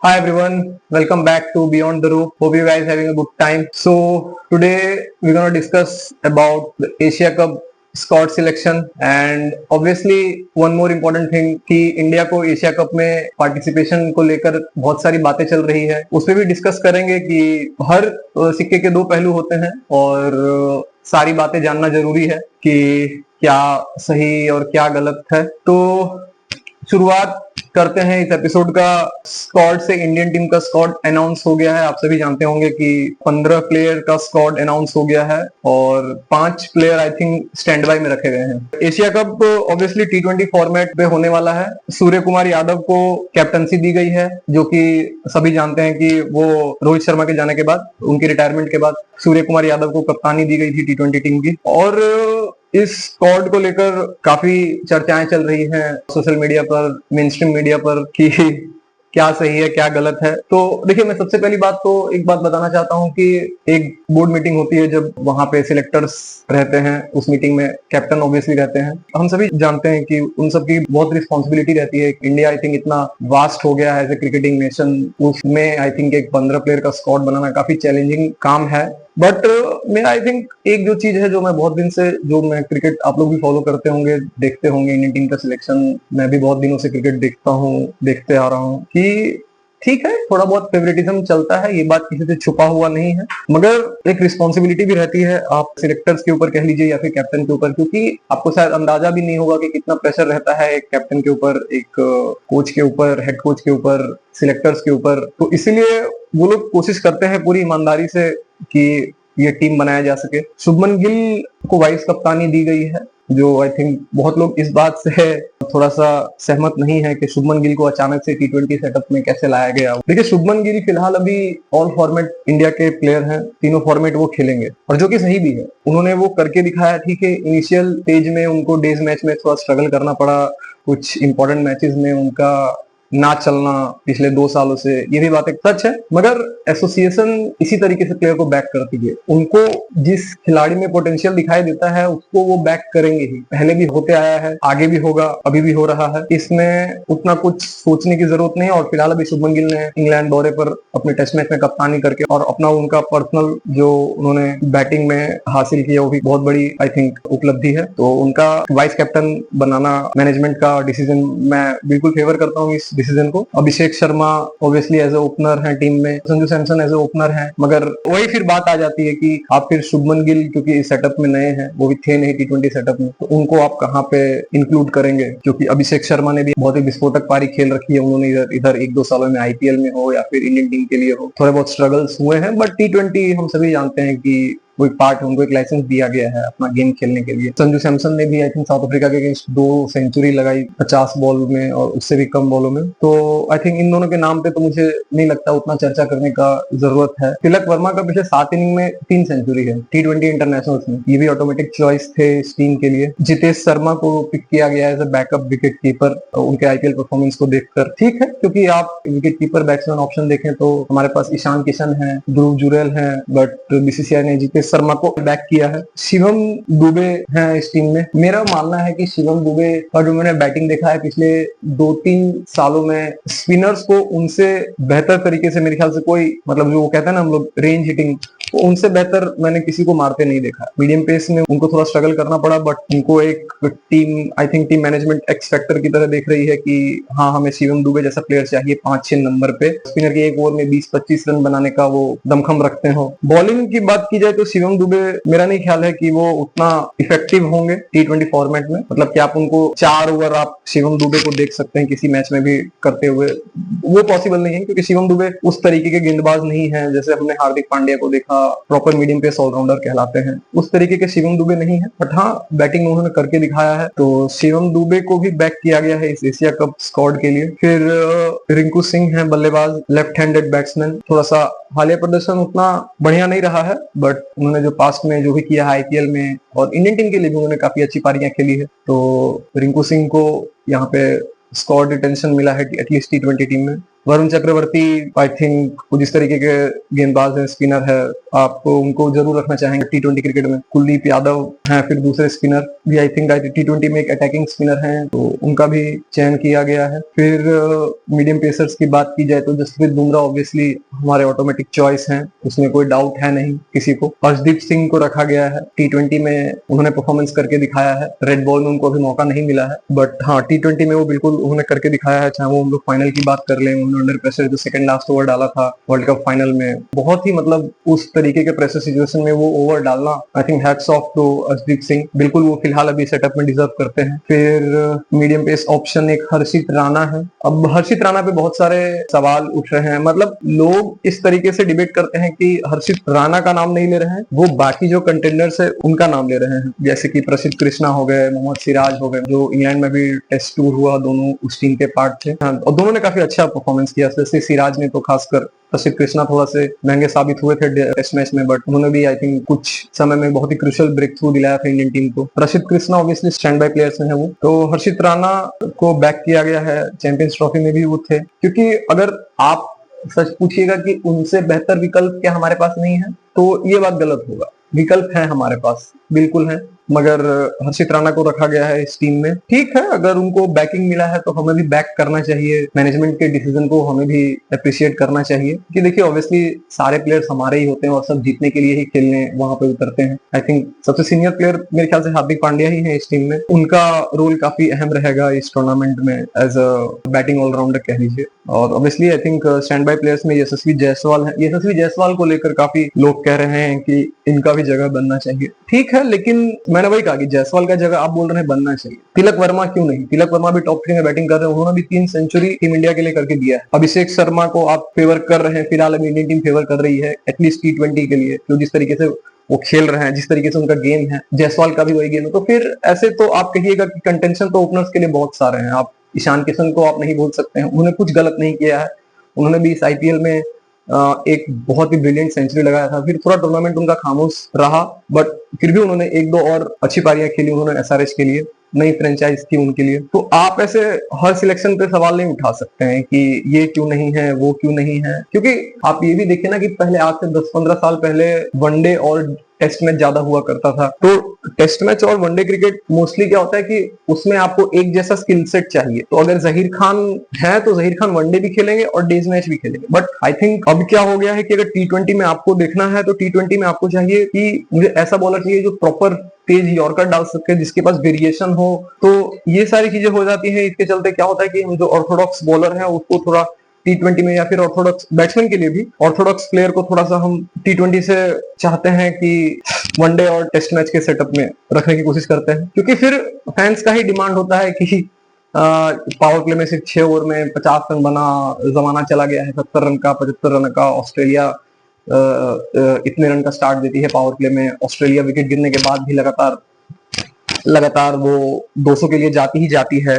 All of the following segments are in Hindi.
Hi everyone, welcome back to Beyond the Roof. Hope you guys having a good time. So today we're gonna discuss about the Asia Cup squad selection and obviously one more important thing कि इंडिया को एशिया कप में पार्टिसिपेशन को लेकर बहुत सारी बातें चल रही है, उस पर भी डिस्कस करेंगे कि हर सिक्के के दो पहलू होते हैं और सारी बातें जानना जरूरी है कि क्या सही और क्या गलत है। तो शुरुआत करते हैं इस एपिसोड का स्क्वाड से। इंडियन टीम का स्क्वाड अनाउंस हो गया है। आप सभी जानते होंगे कि 15 प्लेयर का स्क्वाड अनाउंस हो गया है और 5 player I think stand by में रखे गए हैं। Asia cup obviously T20 format पे होने वाला है। सूर्य कुमार यादव को कैप्टनसी दी गई है, जो कि सभी जानते हैं कि वो रोहित शर्मा के जाने के बाद, उनके रिटायरमेंट के बाद सूर्य कुमार यादव को कप्तानी दी गई थी T20 टीम की। और इस स्क्वाड को लेकर काफी चर्चाएं चल रही हैं सोशल मीडिया पर, मेन स्ट्रीम मीडिया पर कि क्या सही है क्या गलत है। तो देखिए, मैं सबसे पहली बात तो एक बात बताना चाहता हूं कि एक बोर्ड मीटिंग होती है जब वहां पे सिलेक्टर्स रहते हैं, उस मीटिंग में कैप्टन ऑब्वियसली रहते हैं। हम सभी जानते हैं कि उन सबकी बहुत रिस्पॉन्सिबिलिटी रहती है। इंडिया आई थिंक इतना वास्ट हो गया है एज ए क्रिकेटिंग नेशन, उसमें आई थिंक एक 15 प्लेयर का स्क्वाड बनाना काफी चैलेंजिंग काम है। बट मेरा आई थिंक एक जो चीज है जो मैं बहुत दिन से, जो मैं क्रिकेट, आप लोग भी फॉलो करते होंगे, देखते होंगे इंडियन टीम का सिलेक्शन, मैं भी बहुत दिनों से क्रिकेट देखता हूँ, देखते आ रहा हूँ कि ठीक है, थोड़ा बहुत फेवरेटिज्म चलता है, ये बात किसी से छुपा हुआ नहीं है, मगर एक रिस्पॉन्सिबिलिटी भी रहती है आप सिलेक्टर्स के ऊपर कह लीजिए या फिर कैप्टन के ऊपर, क्योंकि आपको शायद अंदाजा भी नहीं होगा कि कितना प्रेशर रहता है एक कैप्टन के ऊपर, एक कोच के ऊपर, हेड कोच के ऊपर, सिलेक्टर्स के ऊपर। तो इसीलिए वो लोग कोशिश करते हैं पूरी ईमानदारी से कि ये टीम बनाया जा सके। शुभमन गिल को वाइस कप्तानी दी गई है, जो आई थिंक बहुत लोग इस बात से थोड़ा सा सहमत नहीं है कि शुभमन गिल को अचानक से T20 सेटअप में कैसे लाया गया। देखिए, शुभमन गिल फिलहाल अभी ऑल फॉर्मेट इंडिया के प्लेयर हैं, तीनों फॉर्मेट वो खेलेंगे और जो कि सही भी है, उन्होंने वो करके दिखाया। ठीक है, इनिशियल स्टेज में उनको डेज मैच में थोड़ा स्ट्रगल करना पड़ा, कुछ इंपॉर्टेंट मैचेस में उनका ना चलना पिछले 2 सालों से, ये भी बात एक सच है, मगर एसोसिएशन इसी तरीके से प्लेयर को बैक करती है। उनको जिस खिलाड़ी में पोटेंशियल दिखाई देता है उसको वो बैक करेंगे ही, पहले भी होते आया है, आगे भी होगा, अभी भी हो रहा है, इसमें उतना कुछ सोचने की जरूरत नहीं है। और फिलहाल अभी शुभमन गिल ने इंग्लैंड दौरे पर अपने टेस्ट मैच में कप्तानी करके और अपना उनका पर्सनल जो उन्होंने बैटिंग में हासिल किया वो भी बहुत बड़ी आई थिंक उपलब्धि है। तो उनका वाइस कैप्टन बनाना मैनेजमेंट का डिसीजन मैं बिल्कुल फेवर करता हूँ इस डिसीजन को। Abhishek Sharma obviously as a opener है टीम में, Sanju Samson as a opener है, मगर वही फिर बात आ जाती है कि आप फिर शुभमन गिल, क्योंकि इस सेटअप में नए हैं, वो भी थे नहीं T20 सेटअप में, तो उनको आप कहाँ पे इंक्लूड करेंगे? क्योंकि अभिषेक शर्मा ने भी बहुत ही विस्फोटक पारी खेल रखी है, उन्होंने इधर 1-2 सालों में IPL में हो या फिर इंडियन टीम के लिए हो, थोड़े बहुत स्ट्रगल्स हुए हैं, बट T20 हम सभी जानते हैं कि वो एक पार्ट, उनको एक लाइसेंस दिया गया है अपना गेम खेलने के लिए। संजू सैमसन ने भी आई थिंक साउथ अफ्रीका के अगेंस्ट 2 सेंचुरी लगाई 50 बॉल में और उससे भी कम बॉलों में। तो आई थिंक इन दोनों के नाम पे तो मुझे नहीं लगता उतना चर्चा करने का जरूरत है। तिलक वर्मा का पिछले 7 इनिंग में 3 सेंचुरी है T20 इंटरनेशनल्स में, ये भी ऑटोमेटिक चॉइस थे इस टीम के लिए। जितेश शर्मा को पिक किया गया as a backup wicket keeper उनके IPL परफॉर्मेंस को देखकर। ठीक है, क्योंकि आप विकेट कीपर बैट्समैन ऑप्शन देखें तो हमारे पास ईशान किशन है, ध्रुव जुरेल है, बट BCCI ने जितेश शर्मा को बैक किया है। शिवम दुबे हैं इस टीम में। मेरा मानना है कि शिवम दुबे का जो मैंने बैटिंग देखा है पिछले 2-3 सालों में, स्पिनर्स को उनसे बेहतर तरीके से, मेरे ख्याल से कोई, मतलब जो वो कहते हैं ना हम लोग रेंज हिटिंग, तो उनसे बेहतर मैंने किसी को मारते नहीं देखा। मीडियम पेस में उनको थोड़ा स्ट्रगल करना पड़ा, बट उनको एक team, I think team management x factor की तरह देख रही है कि हाँ, हमें शिवम दुबे जैसा प्लेयर चाहिए 5-6 नंबर पे, स्पिनर के एक ओवर में 20-25 रन बनाने का वो दमखम रखते हो। बॉलिंग की बात की जाए तो शिवम दुबे, मेरा नहीं ख्याल है कि वो उतना इफेक्टिव होंगे T20 फॉर्मेट में। मतलब कि आप उनको 4 ओवर आप शिवम दुबे को देख सकते हैं किसी मैच में भी करते हुए, वो पॉसिबल नहीं है, क्योंकि शिवम दुबे उस तरीके के गेंदबाज नहीं है जैसे हमने हार्दिक पांड्या को देखा, प्रॉपर मीडियम पेस ऑलराउंडर कहलाते हैं, उस तरीके के शिवम दुबे नहीं है। बट हाँ, बैटिंग में उन्होंने करके दिखाया है, तो शिवम दुबे को भी बैक किया गया है इस एशिया कप स्क्वाड के लिए। फिर रिंकू सिंह है बल्लेबाज, लेफ्ट हैंडेड बैट्समैन, थोड़ा सा हालिया प्रदर्शन उतना बढ़िया नहीं रहा है, बट उन्होंने जो पास्ट में जो भी किया है IPL में और इंडियन टीम के लिए भी उन्होंने काफी अच्छी पारियां खेली है। तो रिंकू सिंह को यहाँ पे स्क्वाड रिटेंशन मिला है एटलीस्ट T20 टीम में। वरुण चक्रवर्ती आई थिंक जिस तरीके के गेंदबाज है, स्पिनर है, आप उनको जरूर रखना चाहेंगे T20 क्रिकेट में। कुलदीप यादव हैं फिर दूसरे स्पिनर भी, आई थिंक T20 में एक अटैकिंग स्पिनर हैं, तो उनका भी चयन किया गया है। फिर मीडियम पेसर्स की बात की जाए तो जसप्रीत बुमराह ऑब्वियसली हमारे ऑटोमेटिक चॉइस हैं, उसमें कोई डाउट है नहीं किसी को। हर्षदीप सिंह को रखा गया है, T20 में उन्होंने परफॉर्मेंस करके दिखाया है, रेड बॉल में उनको अभी मौका नहीं मिला है, बट हाँ T20 में वो बिल्कुल उन्होंने करके दिखाया है। चाहे वो हम लोग फाइनल की बात कर लें, उन्होंने अंडर प्रेशर जो सेकंड लास्ट ओवर डाला था वर्ल्ड कप फाइनल में, बहुत ही मतलब उस तरीके के प्रेशर सिचुएशन में वो ओवर डालना, I think hats off to Harshdeep Singh, बिल्कुल वो फिलहाल अभी सेटअप में डिजर्व करते हैं। फिर मीडियम पेस ऑप्शन एक हर्षित राणा है। अब हर्षित राणा पे बहुत सारे सवाल उठ रहे हैं, मतलब लोग इस तरीके से डिबेट करते हैं कि हर्षित राणा का नाम नहीं ले रहे हैं, वो बाकी जो कंटेंडर्स है उनका नाम ले रहे हैं, जैसे कि प्रसिद्ध कृष्णा हो गए, मोहम्मद सिराज हो गए, जो इंग्लैंड में भी टेस्ट टूर हुआ, दोनों उस टीम के पार्ट थे। हाँ, और दोनों ने काफी अच्छा परफॉर्मेंस किया, जैसे सिराज ने तो खासकर, प्रसिद्ध कृष्णा थोड़ा से महंगे साबित हुए थे टेस्ट मैच में, बट उन्होंने भी आई थिंक कुछ समय में बहुत ही क्रूशियल ब्रेक थ्रू दिलाया था इंडियन टीम को। प्रसिद्ध Krishna obviously stand by players में है वो। तो हर्षित राणा को बैक किया गया है, चैंपियंस ट्रॉफी में भी वो थे, क्योंकि अगर आप सच पूछिएगा कि उनसे बेहतर विकल्प क्या हमारे पास नहीं है, तो ये बात गलत होगा। विकल्प है हमारे पास, बिल्कुल है, मगर हर्षित राणा को रखा गया है इस टीम में। ठीक है, अगर उनको बैकिंग मिला है तो हमें भी बैक करना चाहिए, मैनेजमेंट के डिसीजन को हमें भी अप्रिशिएट करना चाहिए, कि देखिए ऑब्वियसली सारे प्लेयर्स हमारे ही होते हैं और सब जीतने के लिए ही खेलने वहां पे उतरते हैं। आई थिंक सबसे सीनियर प्लेयर मेरे ख्याल से हार्दिक पांड्या ही है इस टीम में, उनका रोल काफी अहम रहेगा इस टूर्नामेंट में एज अ बैटिंग ऑलराउंडर कह लीजिए। और obviously I think stand by players में यशस्वी जायसवाल है। यशस्वी जायसवाल को लेकर काफी लोग कह रहे हैं कि इनका भी जगह बनना चाहिए। ठीक है, लेकिन मैंने वही कहा कि जायसवाल का जगह आप बोल रहे हैं बनना चाहिए, तिलक वर्मा क्यों नहीं? तिलक वर्मा भी टॉप 3 में बैटिंग कर रहे हैं, उन्होंने भी 3 सेंचुरी टीम इंडिया के लिए करके दिया है। अभिषेक शर्मा को आप फेवर कर रहे हैं, फिलहाल अभी इंडियन टीम फेवर कर रही है एटलीस्ट T20 के लिए, तो जिस तरीके से वो खेल रहे हैं, जिस तरीके से उनका गेम है, जायसवाल का भी वही गेम है, तो फिर ऐसे तो आप कहिएगा कि कंटेंशन तो ओपनर्स के लिए बहुत सारे हैं। आप ईशान किशन को आप नहीं बोल सकते हैं, उन्होंने कुछ गलत नहीं किया है, उन्होंने भी इस IPL में एक बहुत ही ब्रिलियंट सेंचुरी लगाया था, फिर पूरा टूर्नामेंट उनका खामोश रहा, बट फिर भी उन्होंने 1-2 और अच्छी पारियां खेली उन्होंने SRH के लिए, नई फ्रेंचाइज थी उनके लिए। तो आप ऐसे हर सिलेक्शन पे सवाल नहीं उठा सकते हैं कि ये क्यों नहीं है, वो क्यों नहीं है, क्योंकि आप ये भी देखिए ना कि पहले आज से 10-15 साल पहले वनडे और टेस्ट मैच ज्यादा हुआ करता था। तो टेस्ट मैच और वनडे क्रिकेट मोस्टली क्या होता है कि उसमें आपको एक जैसा स्किल सेट चाहिए। तो अगर जहीर खान है तो जहीर खान वनडे भी खेलेंगे और डेज मैच भी खेलेंगे, बट आई थिंक अब क्या हो गया है कि अगर T20 में आपको देखना है तो T20 में आपको चाहिए कि मुझे ऐसा बॉलर चाहिए जो प्रॉपर तेज यॉर्कर डाल सके, जिसके पास वेरिएशन हो। तो ये सारी चीजें हो जाती है। इसके चलते क्या होता है कि हम जो ऑर्थोडॉक्स बॉलर है उसको थोड़ा T20 में, या फिर ऑर्थोडॉक्स बैट्समैन के लिए भी ऑर्थोडॉक्स प्लेयर को थोड़ा सा हम T20 से चाहते हैं कि वनडे और टेस्ट मैच के सेटअप में रखने की कोशिश करते हैं, क्योंकि फिर फैंस का ही डिमांड होता है कि पावर प्ले में सिर्फ 6 ओवर में 50 रन बना, जमाना चला गया है 70 रन का, 75 रन का। ऑस्ट्रेलिया इतने रन का स्टार्ट देती है पावर प्ले में, ऑस्ट्रेलिया विकेट गिरने के बाद भी लगातार वो 200 के लिए जाती ही जाती है।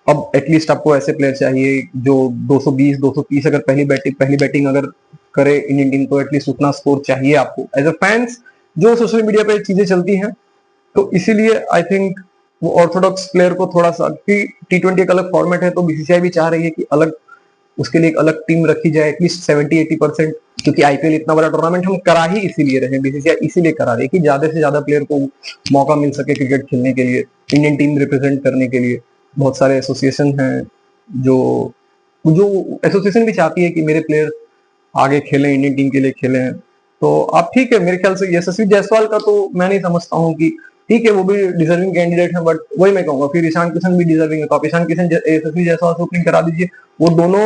अब एटलीस्ट आपको ऐसे प्लेयर चाहिए जो 220 230 अगर पहली बैटिंग अगर करे इंडियन टीम तो एटलीस्ट उतना स्कोर चाहिए आपको एज अ फैंस। जो सोशल मीडिया पे चीजें चलती हैं, तो इसीलिए आई थिंक वो ऑर्थोडॉक्स प्लेयर को थोड़ा सा, T20 एक अलग फॉर्मेट है, तो BCCI भी चाह रही है कि अलग उसके लिए एक अलग टीम रखी जाए एटलीस्ट 70-80%, क्योंकि IPL इतना बड़ा टूर्नामेंट हम करा ही इसीलिए रहे, BCCI इसीलिए करा रही है कि ज्यादा से ज्यादा प्लेयर को मौका मिल सके क्रिकेट खेलने के लिए, इंडियन टीम रिप्रेजेंट करने के लिए। बहुत सारे एसोसिएशन हैं जो एसोसिएशन भी चाहती है कि मेरे प्लेयर आगे खेलें, इंडियन टीम के लिए खेलें। तो आप ठीक है, मेरे ख्याल से यशस्वी जायसवाल का तो मैं नहीं समझता हूँ कि ठीक है वो भी डिजर्विंग कैंडिडेट है, बट वही मैं कहूंगा फिर ईशान किशन भी डिजर्विंग है, तो आप ईशान किशन यशस्वी जायसवाल से ओपनिंग करा दीजिए। वो दोनों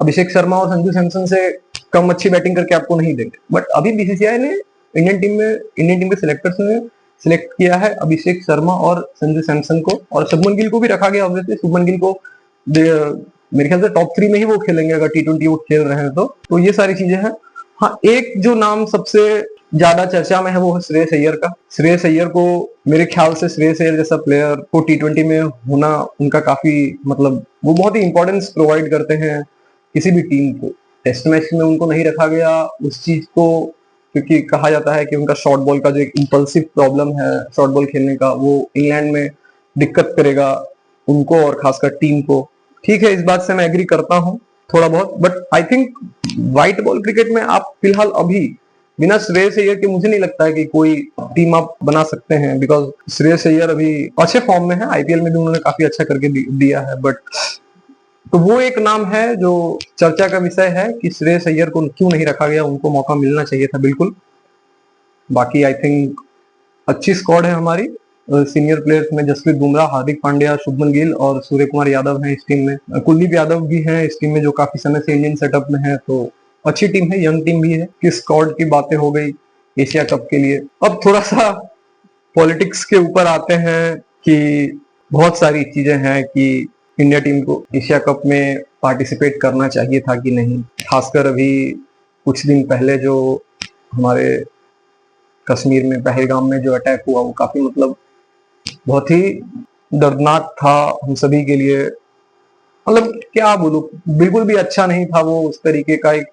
अभिषेक शर्मा और संजू सैमसन से कम अच्छी बैटिंग करके आपको नहीं देंगे, बट अभी BCCI ने इंडियन टीम के सिलेक्टर्स ने सिलेक्ट किया है अभिषेक शर्मा और संजू सैमसन को, और शुभमन गिल को भी रखा गया। ऑब्वियसली शुभमन गिल को मेरे ख्याल से टॉप 3 में ही वो खेलेंगे अगर T20 वो खेल रहे हैं तो ये सारी चीजें हैं। हाँ, एक जो नाम सबसे ज्यादा चर्चा में है वो है श्रेयस अय्यर का। श्रेयस अय्यर को मेरे ख्याल से श्रेयस अय्यर जैसा प्लेयर को T20 में होना उनका काफी, मतलब वो बहुत ही इंपॉर्टेंस प्रोवाइड करते हैं किसी भी टीम को। टेस्ट मैच में उनको नहीं रखा गया उस चीज को, क्योंकि कहा जाता है कि उनका शॉर्ट बॉल का जो एक इंपल्सिव प्रॉब्लम है शॉर्ट बॉल खेलने का, वो इंग्लैंड में दिक्कत करेगा उनको और खासकर टीम को। ठीक है, इस बात से मैं एग्री करता हूँ थोड़ा बहुत, but I think white ball cricket में आप फिलहाल अभी बिना श्रेयस अय्यर के मुझे नहीं लगता है कि कोई टीम आप बना सकते हैं, बिकॉज श्रेयस अय्यर अभी अच्छे फॉर्म में है, आईपीएल में भी उन्होंने काफी अच्छा करके दिया है, बट तो वो एक नाम है जो चर्चा का विषय है कि श्रेयस अय्यर को क्यों नहीं रखा गया, उनको मौका मिलना चाहिए था बिल्कुल। बाकी आई थिंक अच्छी स्क्वाड है हमारी, सीनियर प्लेयर्स में जसप्रीत बुमराह, हार्दिक पांड्या, शुभमन गिल और सूर्य कुमार यादव हैं इस टीम में। कुलदीप यादव भी हैं इस टीम में जो काफी समय से इंडियन सेटअप में है, तो अच्छी टीम है, यंग टीम भी है। किस स्क्वाड की बातें हो गई एशिया कप के लिए, अब थोड़ा सा पॉलिटिक्स के ऊपर आते हैं कि बहुत सारी चीजें हैं कि इंडिया टीम को एशिया कप में पार्टिसिपेट करना चाहिए था कि नहीं। खासकर अभी कुछ दिन पहले जो हमारे कश्मीर में पहलगाम में जो अटैक हुआ, वो काफी मतलब बहुत ही दर्दनाक था हम सभी के लिए। मतलब क्या बोलूं, बिल्कुल भी अच्छा नहीं था वो, उस तरीके का एक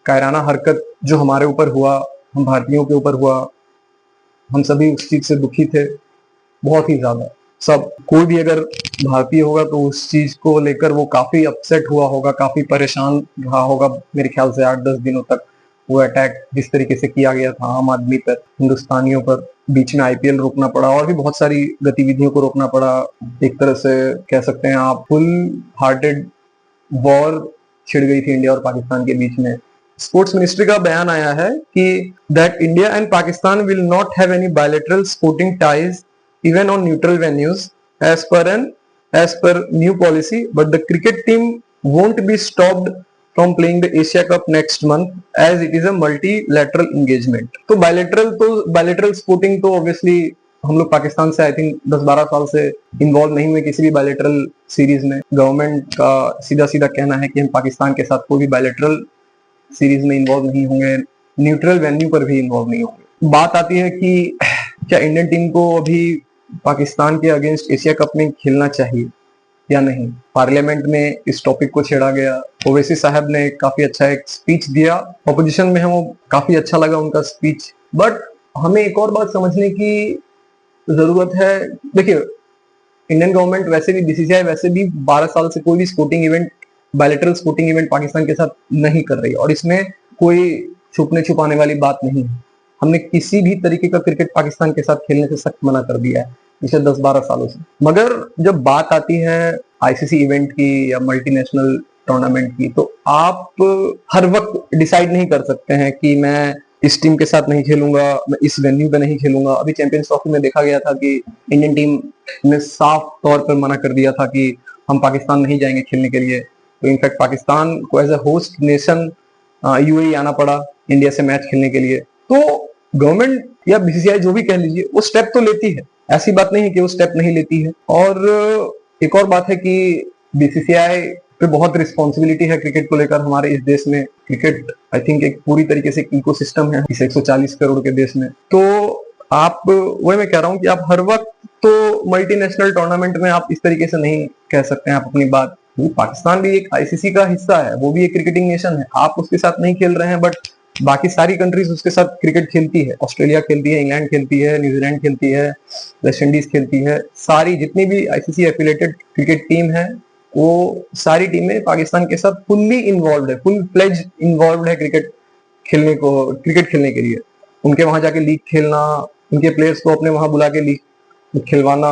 कायराना हरकत जो हमारे ऊपर हुआ, हम भारतीयों के ऊपर हुआ, हम सभी उस चीज से दुखी थे बहुत ही ज्यादा। सब कोई भी अगर भारतीय होगा तो उस चीज को लेकर वो काफी अपसेट हुआ होगा, काफी परेशान रहा होगा। मेरे ख्याल से 8-10 दिनों तक वो अटैक जिस तरीके से किया गया था आम आदमी पर, हिंदुस्तानियों पर, बीच में आईपीएल रोकना पड़ा और भी बहुत सारी गतिविधियों को रोकना पड़ा। एक तरह से कह सकते हैं आप फुल हार्टेड वॉर छिड़ गई थी इंडिया और पाकिस्तान के बीच में। स्पोर्ट्स मिनिस्ट्री का बयान आया है कि that India and Pakistan will not have any bilateral sporting ties even on neutral venues as per new policy, but the cricket team won't be stopped from playing the Asia Cup next month as it is a multilateral engagement। तो bilateral sporting तो obviously हम लोग पाकिस्तान से आई थिंक 10-12 साल से इन्वॉल्व नहीं हुए किसी भी बायलैटरल सीरीज में। गवर्नमेंट का सीधा सीधा कहना है कि हम पाकिस्तान के साथ कोई भी बायलैटरल सीरीज में इन्वॉल्व नहीं होंगे, न्यूट्रल वेन्यू पर भी इन्वॉल्व नहीं होंगे। बात आती है कि क्या इंडियन टीम को अभी पाकिस्तान के अगेंस्ट एशिया कप में खेलना चाहिए या नहीं। पार्लियामेंट में इस टॉपिक को छेड़ा गया, ओवैसी साहब ने काफी अच्छा एक स्पीच दिया, ऑपोजिशन में है वो, काफी अच्छा लगा उनका स्पीच। बट हमें एक और बात समझने की जरूरत है। देखिए, इंडियन गवर्नमेंट वैसे भी, बीसीसीआई वैसे भी 12 साल से कोई भी sporting event, bilateral sporting event Pakistan के साथ नहीं कर रही, और इसमें कोई छुपने छुपाने वाली बात नहीं है। हमने किसी भी तरीके का क्रिकेट पाकिस्तान के साथ खेलने से सख्त मना कर दिया है पिछले 10-12 सालों से। मगर जब बात आती है आईसीसी इवेंट की या मल्टीनेशनल टूर्नामेंट की, तो आप हर वक्त डिसाइड नहीं कर सकते हैं कि मैं इस टीम के साथ नहीं खेलूंगा, मैं इस वेन्यू पे नहीं खेलूंगा। अभी चैंपियंस ट्रॉफी में देखा गया था कि इंडियन टीम ने साफ तौर पर मना कर दिया था कि हम पाकिस्तान नहीं जाएंगे खेलने के लिए। तो इनफैक्ट पाकिस्तान को as a host nation UAE आना पड़ा इंडिया से मैच खेलने के लिए। तो गवर्नमेंट या बीसीसीआई जो भी कह लीजिए, वो स्टेप तो लेती है, ऐसी बात नहीं है कि वो स्टेप नहीं लेती है। और एक और बात है कि बीसीसीआई पे बहुत रिस्पॉन्सिबिलिटी है क्रिकेट को लेकर हमारे इस देश में। क्रिकेट आई थिंक एक पूरी तरीके से इकोसिस्टम है इस 140 करोड़ के देश में। तो आप, वही मैं कह रहा हूँ कि आप हर वक्त तो मल्टीनेशनल टूर्नामेंट में आप इस तरीके से नहीं कह सकते हैं आप अपनी बात। पाकिस्तान भी एक आईसीसी का हिस्सा है, वो भी एक क्रिकेटिंग नेशन है। आप उसके साथ नहीं खेल रहे हैं, बट बाकी सारी कंट्रीज उसके साथ क्रिकेट खेलती है। ऑस्ट्रेलिया खेलती है, इंग्लैंड खेलती है, न्यूजीलैंड खेलती है, वेस्ट इंडीज खेलती है। सारी जितनी भी आईसीसी एफिलिएटेड क्रिकेट टीम है, वो सारी टीमें पाकिस्तान के साथ फुल्ली इन्वॉल्व है, फुल फ्लेज इन्वॉल्व है क्रिकेट खेलने के लिए। उनके वहां जाके लीग खेलना, उनके प्लेयर्स को अपने वहां बुला के लीग खिलवाना,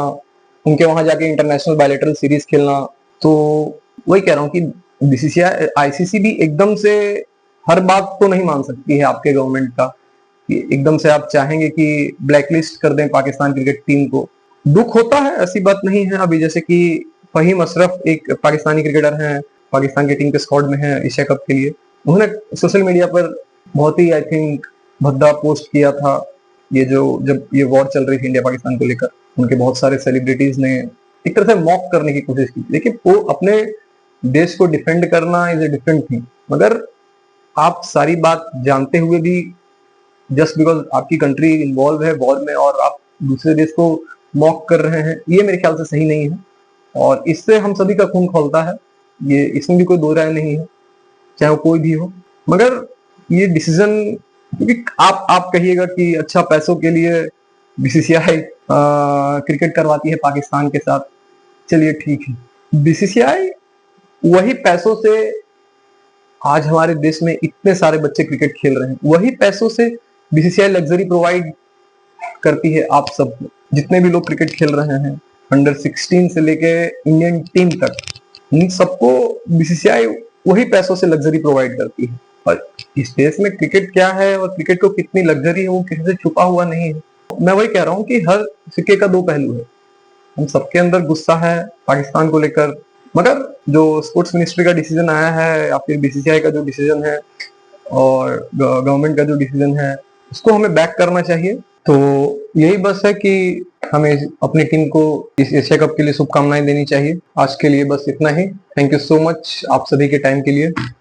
उनके वहां जाके इंटरनेशनल बायलैटरल सीरीज खेलना। तो वही कह रहा हूँ कि बीसीसीआई, आईसीसी भी एकदम से हर बात तो नहीं मान सकती है आपके गवर्नमेंट का, कि एकदम से आप चाहेंगे कि ब्लैकलिस्ट कर दें पाकिस्तान क्रिकेट टीम को। दुख होता है, ऐसी बात नहीं है। अभी जैसे कि फहीम अशरफ एक पाकिस्तानी क्रिकेटर हैं, पाकिस्तान की टीम के स्क्वाड में है एशिया कप के लिए। उन्होंने सोशल मीडिया पर बहुत ही आई थिंक भद्दा पोस्ट किया था, ये जो जब ये वॉर चल रही थी इंडिया पाकिस्तान को लेकर। उनके बहुत सारे सेलिब्रिटीज ने एक तरह से मॉक करने की कोशिश की। देखिए, वो अपने देश को डिफेंड करना इज ए डिफरेंट थिंग, मगर आप सारी बात जानते हुए भी जस्ट बिकॉज आपकी कंट्री इन्वॉल्व है वॉर में और आप दूसरे देश को मॉक कर रहे हैं, ये मेरे ख्याल से सही नहीं है। और इससे हम सभी का खून खौलता है, ये इसमें भी कोई दो राय नहीं है, चाहे वो कोई भी हो। मगर ये डिसीजन, क्योंकि आप कहिएगा कि अच्छा पैसों के लिए बीसीसीआई क्रिकेट करवाती है पाकिस्तान के साथ, चलिए ठीक है। बीसीसीआई वही पैसों से आज हमारे देश में इतने सारे बच्चे क्रिकेट खेल रहे हैं, वही पैसों से बीसीसीआई लग्जरी प्रोवाइड करती है आप सब जितने भी लोग क्रिकेट खेल रहे हैं, अंडर 16 से लेके इंडियन टीम तक, इन सबको बीसीसीआई वही पैसों से लग्जरी प्रोवाइड करती है। और इस देश में क्रिकेट क्या है और क्रिकेट को कितनी लग्जरी है वो किसी से छुपा हुआ नहीं है। मैं वही कह रहा हूँ कि हर सिक्के का दो पहलू है। हम सबके अंदर गुस्सा है पाकिस्तान को लेकर, मगर जो स्पोर्ट्स मिनिस्ट्री का डिसीजन आया है या फिर बीसीसीआई का जो डिसीजन है और गवर्नमेंट का जो डिसीजन है उसको हमें बैक करना चाहिए। तो यही बस है कि हमें अपनी टीम को इस एशिया कप के लिए शुभकामनाएं देनी चाहिए। आज के लिए बस इतना ही। थैंक यू सो मच आप सभी के टाइम के लिए।